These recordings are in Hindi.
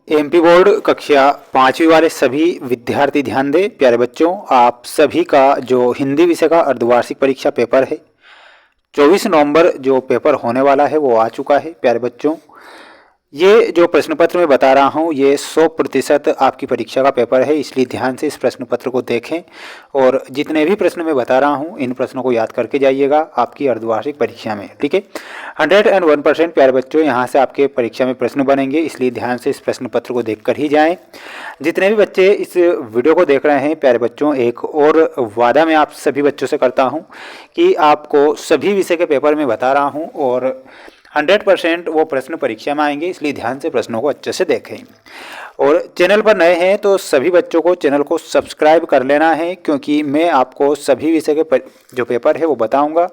एमपी बोर्ड कक्षा 5वीं वाले सभी विद्यार्थी ध्यान दें। प्यारे बच्चों, आप सभी का जो हिंदी विषय का अर्धवार्षिक परीक्षा पेपर है 24 नवंबर जो पेपर होने वाला है वो आ चुका है। प्यारे बच्चों, ये जो प्रश्न पत्र मैं बता रहा हूँ ये 100% आपकी परीक्षा का पेपर है, इसलिए ध्यान से इस प्रश्न पत्र को देखें और जितने भी प्रश्न मैं बता रहा हूँ इन प्रश्नों को याद करके जाइएगा आपकी अर्धवार्षिक परीक्षा में। ठीक है, 101% प्यारे बच्चों यहाँ से आपके परीक्षा में प्रश्न बनेंगे, इसलिए ध्यान से इस प्रश्न पत्र को देख कर ही जाएँ। जितने भी बच्चे इस वीडियो को देख रहे हैं प्यारे बच्चों, एक और वादा मैं आप सभी बच्चों से करता हूँ कि आपको सभी विषय के पेपर में बता रहा हूँ और 100% वो प्रश्न परीक्षा में आएंगे, इसलिए ध्यान से प्रश्नों को अच्छे से देखें। और चैनल पर नए हैं तो सभी बच्चों को चैनल को सब्सक्राइब कर लेना है, क्योंकि मैं आपको सभी विषय के जो पेपर है वो बताऊंगा।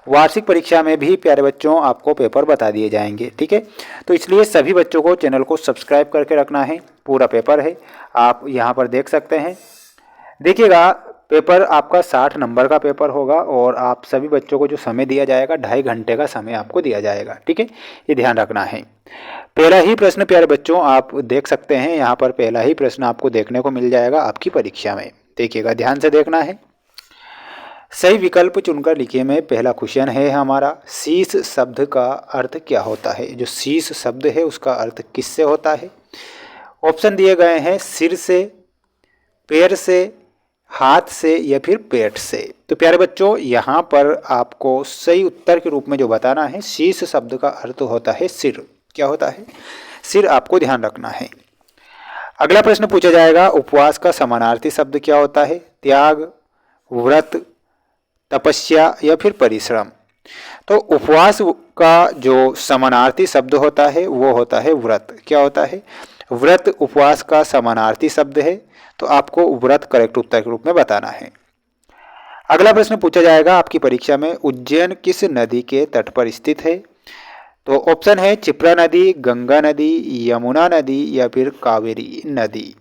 वार्षिक परीक्षा में भी प्यारे बच्चों आपको पेपर बता दिए जाएंगे। ठीक है, तो इसलिए सभी बच्चों को चैनल को सब्सक्राइब करके रखना है। पूरा पेपर है, आप यहाँ पर देख सकते हैं। देखिएगा, पेपर आपका 60 नंबर का पेपर होगा और आप सभी बच्चों को जो समय दिया जाएगा 2.5 घंटे का समय आपको दिया जाएगा। ठीक है, ये ध्यान रखना है। पहला ही प्रश्न प्यारे बच्चों आप देख सकते हैं, यहाँ पर पहला ही प्रश्न आपको देखने को मिल जाएगा आपकी परीक्षा में। देखिएगा, ध्यान से देखना है। सही विकल्प चुनकर लिखिए में पहला क्वेश्चन है हमारा, शीश शब्द का अर्थ क्या होता है। जो शीश शब्द है उसका अर्थ किससे होता है। ऑप्शन दिए गए हैं सिर से, पैर से, हाथ से या फिर पेट से। तो प्यारे बच्चों यहाँ पर आपको सही उत्तर के रूप में जो बताना है, शीश शब्द का अर्थ होता है सिर। क्या होता है, सिर, आपको ध्यान रखना है। अगला प्रश्न पूछा जाएगा, उपवास का समानार्थी शब्द क्या होता है। त्याग, व्रत, तपस्या या फिर परिश्रम। तो उपवास का जो समानार्थी शब्द होता है वो होता है व्रत। क्या होता है, व्रत उपवास का समानार्थी शब्द है, तो आपको व्रत करेक्ट उत्तर के रूप में बताना है। अगला प्रश्न पूछा जाएगा आपकी परीक्षा में, उज्जैन किस नदी के तट पर स्थित है। तो ऑप्शन है क्षिप्रा नदी, गंगा नदी, यमुना नदी या फिर कावेरी नदी।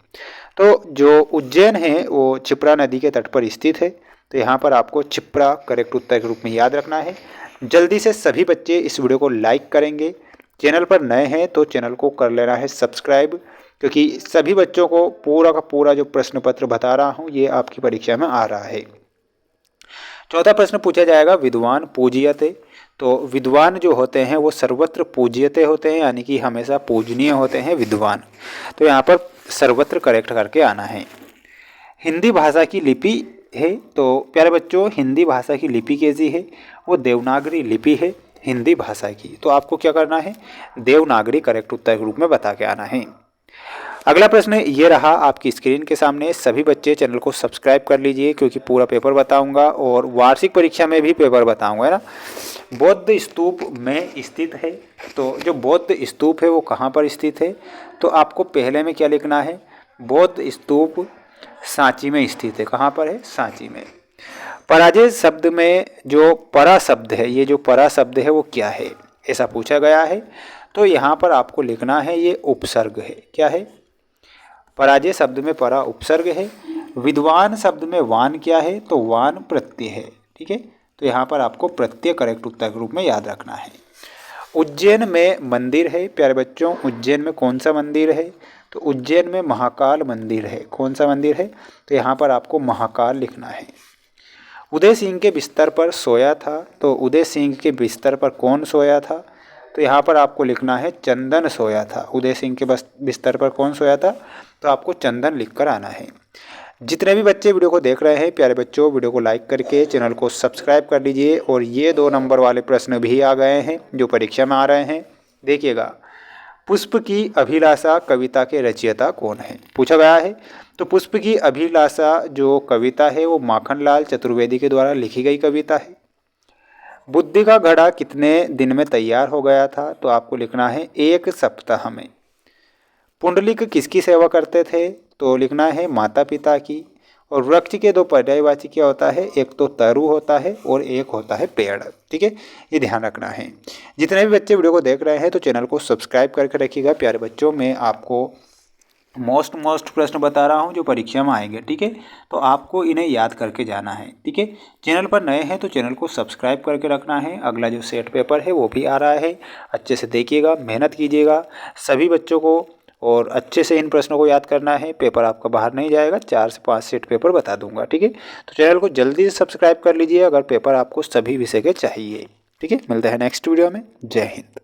तो जो उज्जैन है वो क्षिप्रा नदी के तट पर स्थित है, तो यहाँ पर आपको क्षिप्रा करेक्ट उत्तर के रूप में याद रखना है। जल्दी से सभी बच्चे इस वीडियो को लाइक करेंगे। चैनल पर नए हैं तो चैनल को कर लेना है सब्सक्राइब, क्योंकि सभी बच्चों को पूरा का पूरा जो प्रश्न पत्र बता रहा हूँ ये आपकी परीक्षा में आ रहा है। चौथा प्रश्न पूछा जाएगा, विद्वान पूज्यते। तो विद्वान जो होते हैं वो सर्वत्र पूज्यते होते हैं, यानी कि हमेशा पूजनीय होते हैं विद्वान। तो यहाँ पर सर्वत्र करेक्ट करके आना है। हिंदी भाषा की लिपि है। तो प्यारे बच्चों, हिंदी भाषा की लिपि कैसी है, वो देवनागरी लिपि है हिंदी भाषा की। तो आपको क्या करना है, देवनागरी करेक्ट उत्तर के रूप में बता के आना है। अगला प्रश्न ये रहा आपकी स्क्रीन के सामने। सभी बच्चे चैनल को सब्सक्राइब कर लीजिए, क्योंकि पूरा पेपर बताऊंगा और वार्षिक परीक्षा में भी पेपर बताऊंगा, है ना। बौद्ध स्तूप में स्थित है। तो जो बौद्ध स्तूप है वो कहाँ पर स्थित है, तो आपको पहले में क्या लिखना है, बौद्ध स्तूप सांची में स्थित है। कहाँ पर है, सांची में। पराजय शब्द में जो परा शब्द है, ये जो परा शब्द है वो क्या है, ऐसा पूछा गया है। तो यहाँ पर आपको लिखना है ये उपसर्ग है। क्या है, पराजय शब्द में परा उपसर्ग है। विद्वान शब्द में वान क्या है, तो वान प्रत्यय है। ठीक है, तो यहाँ पर आपको प्रत्यय करेक्ट उत्तर के रूप में याद रखना है। उज्जैन में मंदिर है। प्यारे बच्चों, उज्जैन में कौन सा मंदिर है, तो उज्जैन में महाकाल मंदिर है। कौन सा मंदिर है, तो यहाँ पर आपको महाकाल लिखना है। उदय सिंह के बिस्तर पर सोया था। तो उदय सिंह के बिस्तर पर कौन सोया था, तो यहाँ पर आपको लिखना है चंदन सोया था। उदय सिंह के बिस्तर पर कौन सोया था, तो आपको चंदन लिखकर आना है। जितने भी बच्चे वीडियो को देख रहे हैं प्यारे बच्चों, वीडियो को लाइक करके चैनल को सब्सक्राइब कर लीजिए। और ये 2 नंबर वाले प्रश्न भी आ गए हैं जो परीक्षा में आ रहे हैं। देखिएगा, पुष्प की अभिलाषा कविता के रचयिता कौन है, पूछा गया है। तो पुष्प की अभिलाषा जो कविता है वो माखनलाल चतुर्वेदी के द्वारा लिखी गई कविता है। बुद्धि का घड़ा कितने दिन में तैयार हो गया था, तो आपको लिखना है 1 सप्ताह में। पुंडलिक किसकी सेवा करते थे, तो लिखना है माता पिता की। और वृक्ष के 2 पर्यायवाची क्या होता है, एक तो तरु होता है और एक होता है पेड़। ठीक है, ये ध्यान रखना है। जितने भी बच्चे वीडियो को देख रहे हैं तो चैनल को सब्सक्राइब करके रखिएगा। प्यारे बच्चों, मैं आपको मोस्ट प्रश्न बता रहा हूँ जो परीक्षा में आएंगे। ठीक है, तो आपको इन्हें याद करके जाना है। ठीक है, चैनल पर नए हैं तो चैनल को सब्सक्राइब करके रखना है। अगला जो सेट पेपर है वो भी आ रहा है, अच्छे से देखिएगा, मेहनत कीजिएगा। सभी बच्चों को और अच्छे से इन प्रश्नों को याद करना है। पेपर आपका बाहर नहीं जाएगा, 4 से 5 सेट पेपर बता दूंगा। ठीक है, तो चैनल को जल्दी से सब्सक्राइब कर लीजिए अगर पेपर आपको सभी विषय के चाहिए। ठीक है, मिलते हैं नेक्स्ट वीडियो में। जय हिंद।